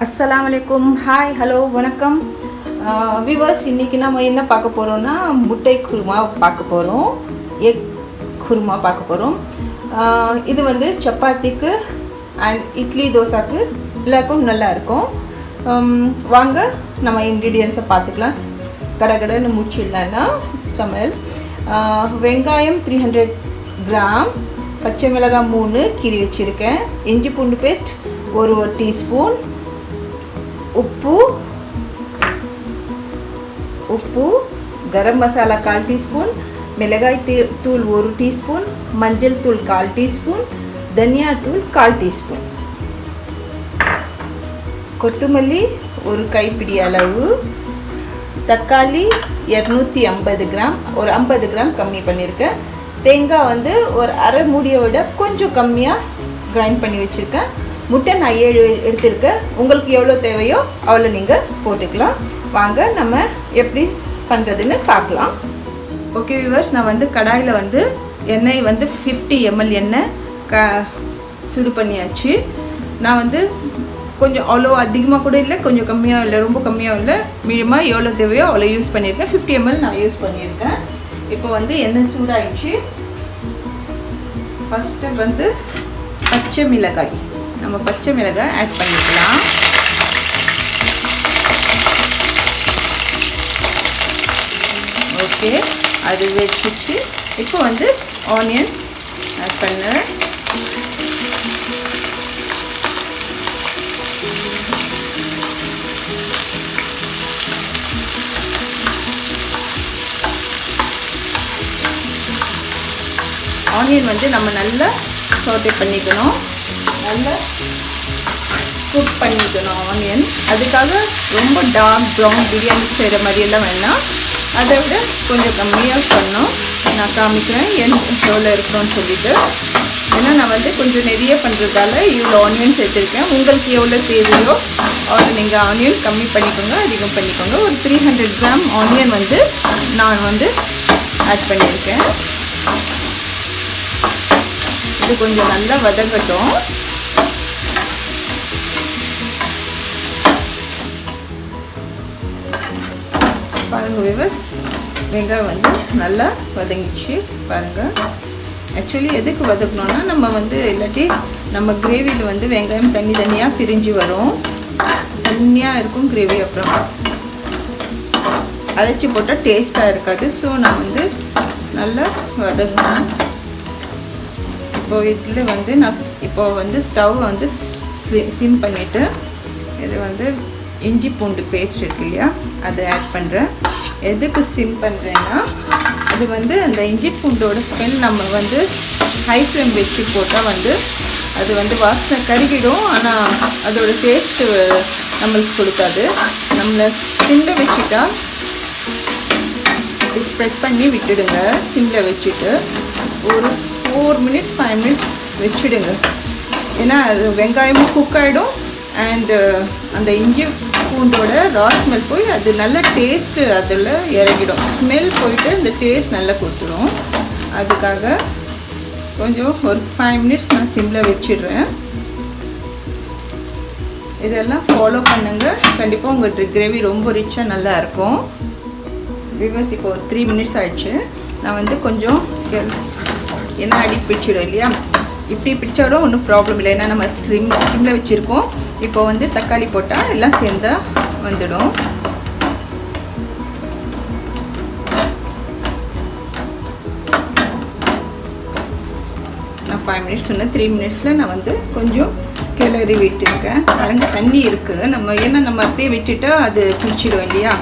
Assalam Alaikum. Hi, hello, வணக்கம். Viewers, இன்னைக்கு நம்ம என்ன பார்க்க போறோம்னா முட்டை குருமா பார்க்க போறோம். எக் குருமா பார்க்க போறோம். இது வந்து சப்பாத்திக்கு அண்ட் இட்லி தோசாக்கு எல்லாருக்கும் நல்லா இருக்கும். வாங்க நம்ம இன்கிரிடியன்ட்ஸை பார்த்துக்கலாம். கடகடன்னு முடிச்சிடலாம்னா சமையல். வெங்காயம் 300 கிராம், பச்சை மிளகாய் 3 கீறி வச்சுருக்கேன், இஞ்சி பூண்டு பேஸ்ட் ஒரு டீஸ்பூன், உப்பு, கரம் மசாலா 1/4 டீஸ்பூன், மிளகாய் தூள் 1 டீஸ்பூன், மஞ்சள் தூள் 1/4 டீஸ்பூன், தனியா தூள் 1/4 டீஸ்பூன், கொத்தமல்லி ஒரு கைப்பிடி அளவு, தக்காளி 250 கிராம், ஒரு 50 கிராம் கம்மி பண்ணியிருக்கேன். தேங்காய் வந்து ஒரு அரை மூடியை விட கொஞ்சம் கம்மியாக கிரைண்ட் பண்ணி வச்சுருக்கேன். முட்டை நான் 7 எடுத்திருக்கேன். உங்களுக்கு எவ்வளோ தேவையோ அவ்வளோ நீங்கள் போட்டுக்கலாம். வாங்க நம்ம எப்படி பண்ணுறதுன்னு பார்க்கலாம். ஓகே வியூவர்ஸ், நான் வந்து கடாயில் வந்து எண்ணெய் வந்து 50 ml எண்ணெய் சுடு பண்ணியாச்சு. நான் வந்து கொஞ்சம் அவ்வளோ அதிகமாக கூட இல்லை, கொஞ்சம் கம்மியாக இல்லை, ரொம்ப கம்மியாக இல்லை, மீடியமாக எவ்வளோ தேவையோ அவ்வளோ யூஸ் பண்ணியிருக்கேன். 50 ml நான் யூஸ் பண்ணியிருக்கேன். இப்போ வந்து எண்ணெய் சூடாகிடுச்சு. ஃபஸ்ட்டு வந்து பச்சை மிளகாய், நம்ம பச்சை மிளகாய் ஆட் பண்ணிக்கலாம். ஓகே, அது வச்சுட்டு இப்போ வந்து ஆனியன் ஆட் பண்ண. ஆனியன் வந்து நம்ம நல்லா சோட்டே பண்ணிக்கணும், நல்லா குக் பண்ணிக்கணும் ஆனியன். அதுக்காக ரொம்ப டார்க் ப்ரௌன் பிரியாணி செய்கிற மாதிரியெல்லாம் வேண்டாம், அதை விட கொஞ்சம் கம்மியாக பண்ணணும். நான் காமிக்கிறேன் எவ்வளோ இருக்கணும்னு சொல்லிட்டு. ஏன்னா நான் வந்து கொஞ்சம் நிறைய பண்ணுறதால இவ்வளோ ஆனியன் சேர்த்துருக்கேன். உங்களுக்கு எவ்வளோ தேவையோ அவ்வளோ நீங்கள் ஆனியன் கம்மி பண்ணிக்கோங்க, அதிகம் பண்ணிக்கோங்க. ஒரு 300 கிராம் ஆனியன் வந்து நான் வந்து ஆட் பண்ணியிருக்கேன். இது கொஞ்சம் நல்லா வதங்கட்டும். பாருங்கள் வியூவர்ஸ், வெங்காயம் வந்து நல்லா வதங்கிச்சு பாருங்கள். ஆக்சுவலி எதுக்கு வதக்கணும்னா நம்ம வந்து இல்லாட்டி நம்ம கிரேவியில் வந்து வெங்காயம் தனியாக பிரிஞ்சு வரும், தண்ணியாக இருக்கும் கிரேவி. அப்புறம் அரைச்சி போட்டால் டேஸ்ட்டாக இருக்காது. ஸோ நான் வந்து நல்லா வதங்கணும். இப்போ இதில் வந்து நான் இப்போ வந்து ஸ்டவ் வந்து சிம் பண்ணிவிட்டு இது வந்து இஞ்சி பூண்டு பேஸ்ட் இருக்கு இல்லையா, அதை ஆட் பண்ணுறேன். எதுக்கு சிம் பண்ணுறேன்னா அது வந்து அந்த இஞ்சி பூண்டோட ஸ்மெல் நம்ம வந்து ஹை ஃப்ளேம் வச்சு போட்டால் வந்து அது வந்து வாசனை கருகிடும், ஆனால் அதோட டேஸ்ட்டு நம்மளுக்கு கொடுக்காது. நம்மளை சிம்மில் வச்சுட்டா ஸ்ப்ரெட் பண்ணி விட்டுடுங்க. சிம்மில் வச்சுட்டு ஒரு 4 மினிட்ஸ் 5 மினிட்ஸ் வச்சுடுங்க. ஏன்னா அது வெங்காயமும் குக் ஆகிடும் அண்டு அந்த இஞ்சி பூண்டோட ரா ஸ்மெல் போய் அது நல்ல டேஸ்ட்டு அதில் இறங்கிடும். ஸ்மெல் போயிட்டு அந்த டேஸ்ட் நல்லா கொடுத்துடும். அதுக்காக கொஞ்சம் ஒரு 5 மினிட்ஸ் நான் சிம்மில் வச்சிடுறேன். இதெல்லாம் ஃபாலோ பண்ணுங்கள், கண்டிப்பாக உங்கள் கிரேவி ரொம்ப ரிச்சாக நல்லா இருக்கும். வியூவர்ஸ், இப்போ ஒரு 3 மினிட்ஸ் ஆயிடுச்சு. நான் வந்து கொஞ்சம் ஏன்னா அடி பிடிச்சிடும் இல்லையா, இப்படி பிடிச்சாலும் ஒன்றும் ப்ராப்ளம் இல்லை, ஏன்னா நம்ம சிம்மில் வச்சுருக்கோம். இப்போ வந்து தக்காளி போட்டால் எல்லாம் சேர்ந்தா வந்துடும். நான் 5 மினிட்ஸ் சொன்னேன், 3 மினிட்ஸில் நான் வந்து கொஞ்சம் கிளறி விட்டுருக்கேன். பாருங்க தண்ணி இருக்குது, நம்ம ஏன்னா நம்ம அப்படியே விட்டுட்டா அது பிடிச்சிடும் இல்லையா.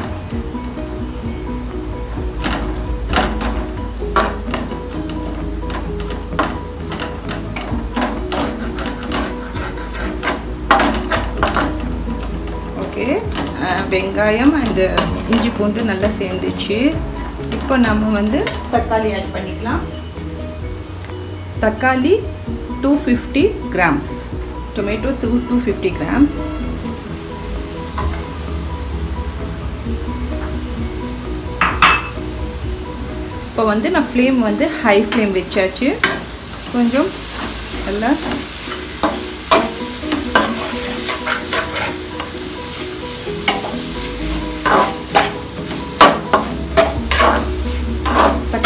வெங்காயம் அண்ட் இஞ்சி பூண்டு நல்லா சேர்ந்துச்சு. இப்போ நம்ம வந்து தக்காளி ஆட் பண்ணிக்கலாம். தக்காளி 250 கிராம்ஸ், டொமேட்டோ 250 கிராம்ஸ். இப்போ வந்து நான் ஃப்ளேம் வந்து ஹை ஃப்ளேம் வச்சாச்சு. கொஞ்சம் நல்லா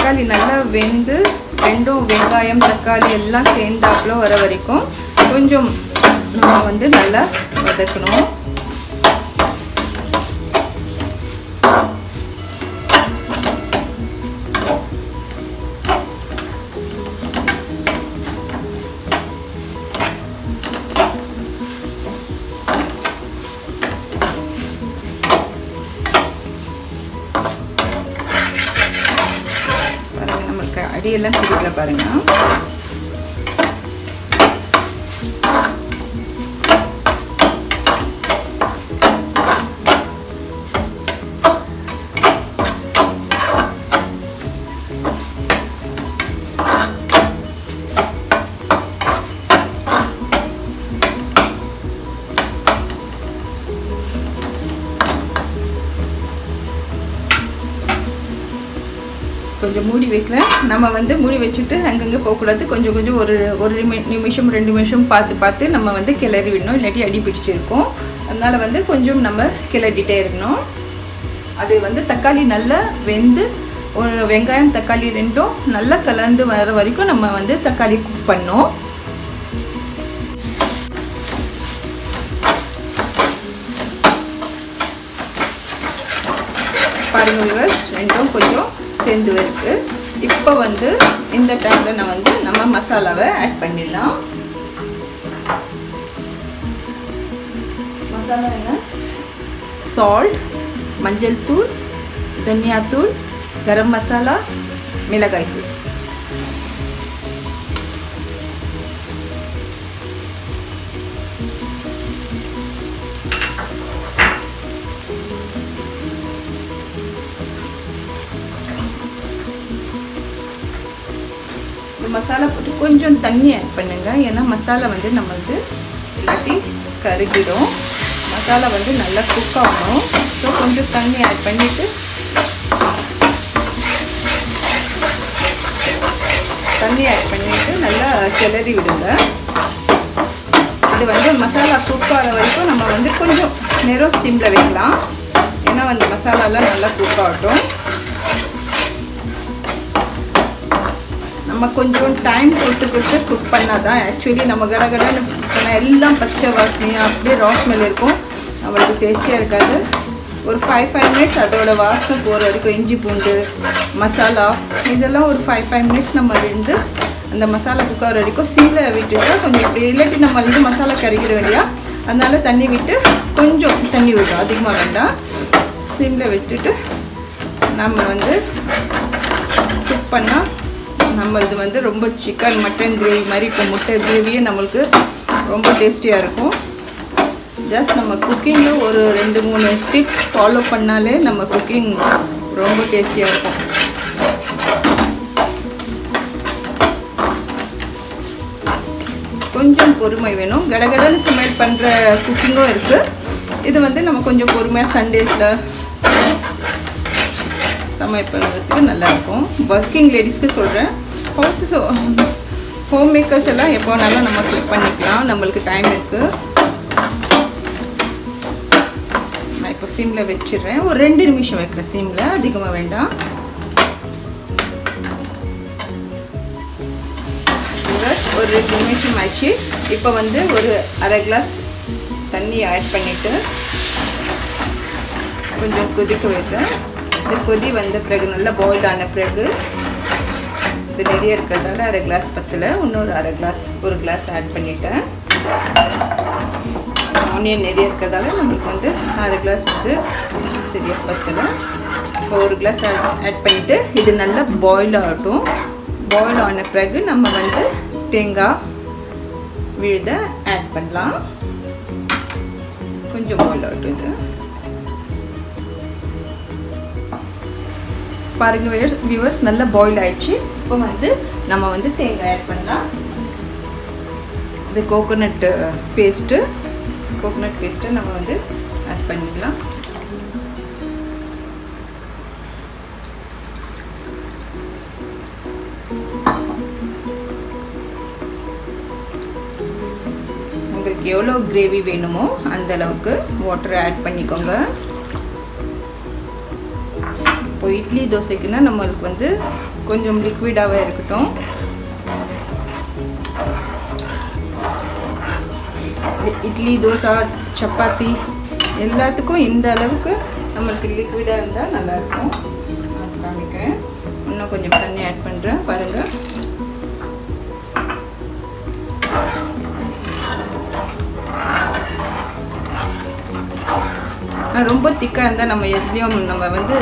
தக்காளி நல்லா வெந்து ரெண்டும் வெங்காயம் தக்காளி எல்லாம் சேர்ந்தாப்புல வர வரைக்கும் கொஞ்சம் நம்ம வந்து நல்லா வதக்கணும். அடியெல்லாம் பிடிக்கல பாருங்க. கொஞ்சம் மூடி வைக்கல. நம்ம வந்து மூடி வச்சுட்டு அங்கங்கே போகக்கூடாது. கொஞ்சம் கொஞ்சம் ஒரு நிமிஷம் 2 நிமிஷம் பார்த்து நம்ம வந்து கிளறி விடணும், இல்லாட்டி அடி பிடிச்சிருக்கும். அதனால் வந்து கொஞ்சம் நம்ம கிளறிட்டே இருக்கணும். அது வந்து தக்காளி நல்லா வெந்து ஒரு வெங்காயம் தக்காளி ரெண்டும் நல்லா கலந்து வர வரைக்கும் நம்ம வந்து தக்காளி குக் பண்ணோம். பாருங்க வியூவர்ஸ், ரெண்டும் கொஞ்சம் சேர்ந்து இருக்கு. இப்போ வந்து இந்த டைமில் நான் வந்து நம்ம மசாலாவை ஆட் பண்ணிடலாம். மசாலா என்ன? சால்ட், மஞ்சள் தூள், தனியாத்தூள், கரம் மசாலா, மிளகாய் தூள். மசாலா போட்டு கொஞ்சம் தண்ணி ஆட் பண்ணுங்க. ஏன்னா மசாலா வந்து நம்மளுக்கு இல்லாட்டி கருகிடும். மசாலா வந்து நல்லா குக் ஆகணும். ஸோ கொஞ்சம் தண்ணி ஆட் பண்ணிவிட்டு நல்லா கிளறி விடுங்க. இது வந்து மசாலா குக் ஆகிற வரைக்கும் நம்ம வந்து கொஞ்சம் நேரம் சிம்மில் வைக்கலாம். ஏன்னா வந்து மசாலாலாம் நல்லா குக் ஆகட்டும். நம்ம கொஞ்சம் டைம் கொடுத்து குக் பண்ணால் தான் ஆக்சுவலி நம்ம கடகடன்னு பண்ணால் எல்லாம் பச்சை வாசனையாக அப்படியே ரா ஸ்மெல் இருக்கும், நம்மளுக்கு டேஸ்டியாக இருக்காது. ஒரு 5 மினிட்ஸ் அதோட வாசனை போகிற வரைக்கும் இஞ்சி பூண்டு மசாலா இதெல்லாம் ஒரு 5 மினிட்ஸ் நம்ம வந்து அந்த மசாலா குக் ஆகிற வரைக்கும் சிம்மில் விட்டுட்டா கொஞ்சம் இப்படி இல்லாட்டி நம்ம வந்து மசாலா கரைக்கிற வேண்டியா. அதனால் தண்ணி விட்டு கொஞ்சம் தண்ணி விடும், அதிகமாக வேண்டாம். சிம்மில் விட்டுட்டு நம்ம வந்து குக் பண்ணால் நம்ம இது வந்து ரொம்ப சிக்கன் மட்டன் கிரேவி மாதிரி இப்போ முட்டை கிரேவியே நம்மளுக்கு ரொம்ப டேஸ்டியாக இருக்கும். ஜஸ்ட் நம்ம குக்கிங்கில் ஒரு 2-3 டிப்ஸ் ஃபாலோ பண்ணாலே நம்ம குக்கிங் ரொம்ப டேஸ்டியாக இருக்கும். கொஞ்சம் பொறுமை வேணும். கடகடன்னு சமையல் பண்ணுற குக்கிங்கும் இருக்குது. இது வந்து நம்ம கொஞ்சம் பொறுமையாக சண்டேஸில் சமையல் பண்ணுறதுக்கு நல்லாயிருக்கும். ஒர்க்கிங் லேடிஸ்க்கு சொல்கிறேன். ஹோம் மேக்கர்ஸ் எல்லாம் எப்போ வேணாலும் நம்ம குக் பண்ணிக்கலாம், நம்மளுக்கு டைம் இருக்குது. நான் இப்போ சிம்மில் வச்சிடுறேன். ஒரு 2 நிமிஷம் வைக்கிறேன் சிம்மில், அதிகமாக வேண்டாம். ஒரு 2 நிமிஷம் ஆச்சு. இப்போ வந்து ஒரு அரை கிளாஸ் தண்ணி ஆட் பண்ணிவிட்டு கொஞ்சம் கொதிக்க வைக்கிறேன். இந்த கொதி வந்த பிறகு நல்லா பாயில் ஆன பிறகு இது நிறைய இருக்கிறதால அரை கிளாஸ் பத்தில் இன்னொரு அரை கிளாஸ் ஒரு கிளாஸ் ஆட் பண்ணிட்டேன். ஆனியன் நிறைய இருக்கிறதால நம்மளுக்கு வந்து அரை கிளாஸ் வந்து சரியாக பத்தில். இப்போ ஒரு கிளாஸ் ஆட் பண்ணிவிட்டு இது நல்லா பாயில் ஆகட்டும். பாயில் ஆன பிறகு நம்ம வந்து தேங்காய் விழுத ஆட் பண்ணலாம். கொஞ்சம் பாயில் ஆகட்டும். இது பாருங்க வியூவர்ஸ், நல்லா பாயில் ஆயிடுச்சு. இப்போ வந்து நம்ம வந்து தேங்காய் ஆட் பண்ணலாம். இது கோகோனட் பேஸ்ட்டு நம்ம வந்து ஆட் பண்ணிக்கலாம். உங்களுக்கு எவ்வளோ கிரேவி வேணுமோ அந்த அளவுக்கு வாட்டர் ஆட் பண்ணிக்கோங்க. இப்போ இட்லி தோசைக்குன்னா நம்மளுக்கு வந்து கொஞ்சம் லிக்விடாகவே இருக்கட்டும். இட்லி, தோசை, சப்பாத்தி எல்லாத்துக்கும் இந்த அளவுக்கு நம்மளுக்கு லிக்விடாக இருந்தால் நல்லாயிருக்கும். நான் காமிக்கிறேன். இன்னும் கொஞ்சம் தண்ணி ஆட் பண்ணுறேன் பாருங்கள். ரொம்ப திக்காக இருந்தால் நம்ம எதுலேயும் நம்ம வந்து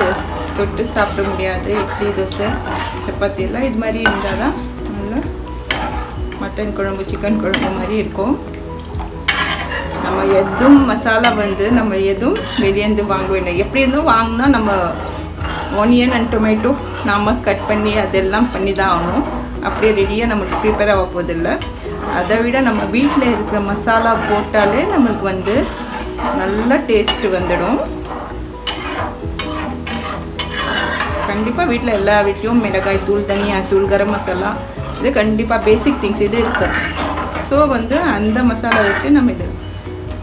தொட்டு சாப்பிட முடியாது. இட்லி, தோசை, சப்பாத்தி எல்லாம் இது மாதிரி இருந்தால் தான் நல்லா மட்டன் குழம்பு, சிக்கன் குழம்பு மாதிரி இருக்கும். நம்ம எதுவும் மசாலா வந்து நம்ம எதுவும் வெளியேந்து வாங்க வேண்டாம். எப்படி இருந்தும் வாங்கினா நம்ம ஆனியன் அண்ட் டொமேட்டோ நாம் கட் பண்ணி அதெல்லாம் பண்ணி தான் ஆகணும். அப்படியே ரெடியாக நம்மளுக்கு ப்ரிப்பேர் ஆக போதில்லை. அதை விட நம்ம வீட்டில் இருக்கிற மசாலா போட்டாலே நம்மளுக்கு வந்து நல்ல டேஸ்ட்டு வந்துடும். கண்டிப்பாக வீட்டில் எல்லா வீட்லேயும் மிளகாய் தூள், தனியா தூள், கரம் மசாலா இது கண்டிப்பாக பேசிக் திங்ஸ் இது இருக்குது. ஸோ வந்து அந்த மசாலா வச்சு நம்ம இது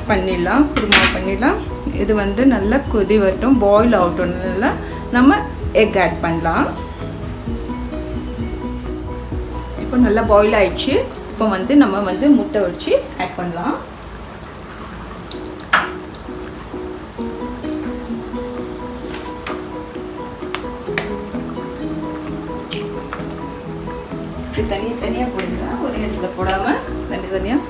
பண்ணிடலாம், குருமா பண்ணிடலாம். இது வந்து நல்லா கொதி வரட்டும், பாயில் ஆகட்டும்னால நம்ம எக் ஆட் பண்ணலாம். இப்போ நல்லா பாயில் ஆயிடுச்சு. இப்போ வந்து நம்ம வந்து முட்டை வச்சு ஆட் பண்ணலாம். தனியாக போடுங்க, ஒரு இடத்துல போடாமல் தனியாக.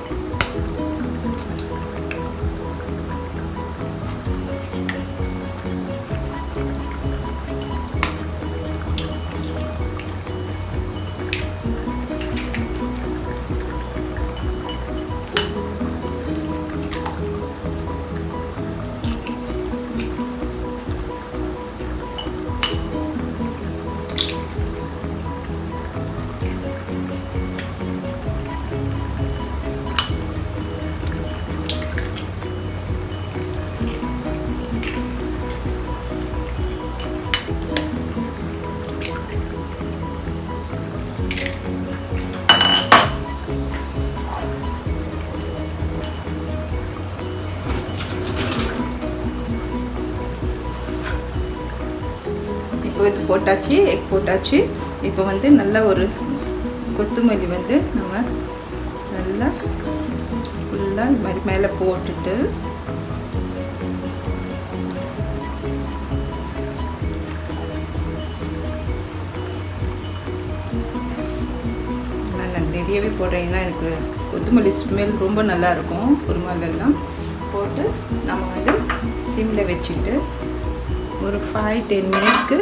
இப்போ இது போட்டாச்சு, எக் போட்டாச்சு. இப்போ வந்து நல்ல ஒரு கொத்தமல்லி வந்து நம்ம நல்லா ஃபுல்லாக இது மாதிரி மேலே போட்டுட்டு நான் நிறையவே போடுறேன். ஏன்னா எனக்கு கொத்தமல்லி ஸ்மெல் ரொம்ப நல்லாயிருக்கும். குருமாலெல்லாம் போட்டு நம்ம வந்து சிம்மில் வச்சுட்டு ஒரு 5-10 மினிட்ஸ்க்கு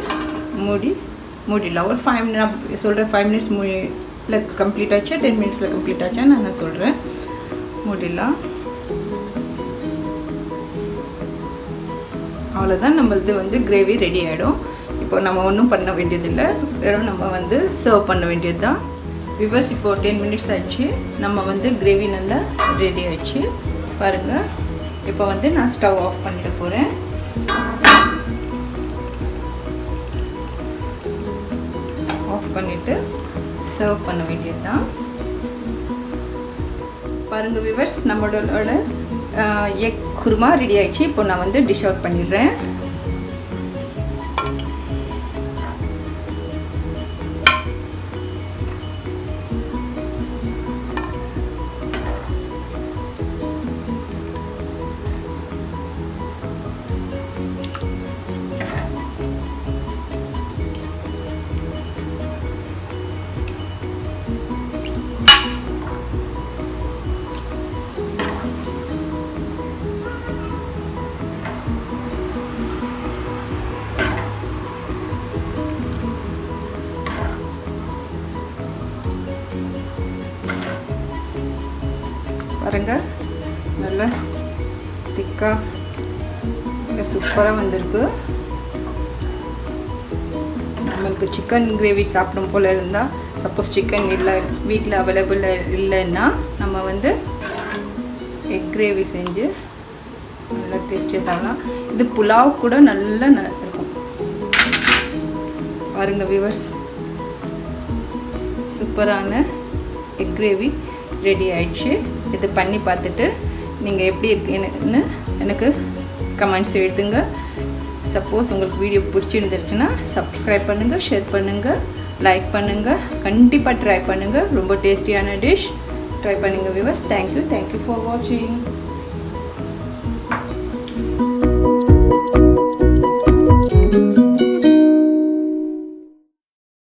மூடிடலாம். ஒரு 5 நான் சொல்கிறேன் 5 மினிட்ஸ் கம்ப்ளீட் ஆச்சா 10 மினிட்ஸில் கம்ப்ளீட் ஆச்சா நான் சொல்கிறேன். மூடிடலாம். அவ்வளோதான், நம்மளது வந்து கிரேவி ரெடி ஆகிடும். இப்போ நம்ம ஒன்றும் பண்ண வேண்டியதில்லை, வெறும் நம்ம வந்து சர்வ் பண்ண வேண்டியது தான். விவர்ஸ் இப்போ 10 மினிட்ஸ் ஆச்சு. நம்ம வந்து கிரேவி நல்லா ரெடி ஆகிடுச்சு பாருங்கள். இப்போ வந்து நான் ஸ்டவ் ஆஃப் பண்ணிட போகிறேன். ஆஃப் பண்ணிவிட்டு சர்வ் பண்ண வேண்டியது தான். பாருங்கள் விவர்ஸ், நம்மளோட எக் குருமா ரெடி ஆகிடுச்சு. இப்போ நான் வந்து டிஷ் அவுட் பண்ணிடுறேன். பாருங்க, நல்லா திக்காக நல்லா சூப்பராக வந்திருக்கு. நம்மளுக்கு சிக்கன் கிரேவி சாப்பிடும் போல் இருந்தால், சப்போஸ் சிக்கன் இல்லை வீட்டில் அவைலபிள் இல்லைன்னா நம்ம வந்து எக் கிரேவி செஞ்சு நல்லா டேஸ்டியாக சாப்பிடலாம். இது புலாவ் கூட நல்லா இருக்கும். பாருங்கள் வியூவர்ஸ், சூப்பரான எக் கிரேவி ரெடி ஆயிடுச்சு. இது பண்ணி பார்த்துட்டு நீங்கள் எப்படி இருக்குன்னு எனக்கு கமெண்ட்ஸ் எழுதுங்க. சப்போஸ் உங்களுக்கு வீடியோ பிடிச்சிருந்துருச்சுன்னா சப்ஸ்கிரைப் பண்ணுங்கள், ஷேர் பண்ணுங்கள், லைக் பண்ணுங்கள், கண்டிப்பாக ட்ரை பண்ணுங்கள். ரொம்ப டேஸ்டியான டிஷ் ட்ரை பண்ணுங்கள் வியூவர்ஸ். தேங்க்யூ ஃபார் வாட்சிங்.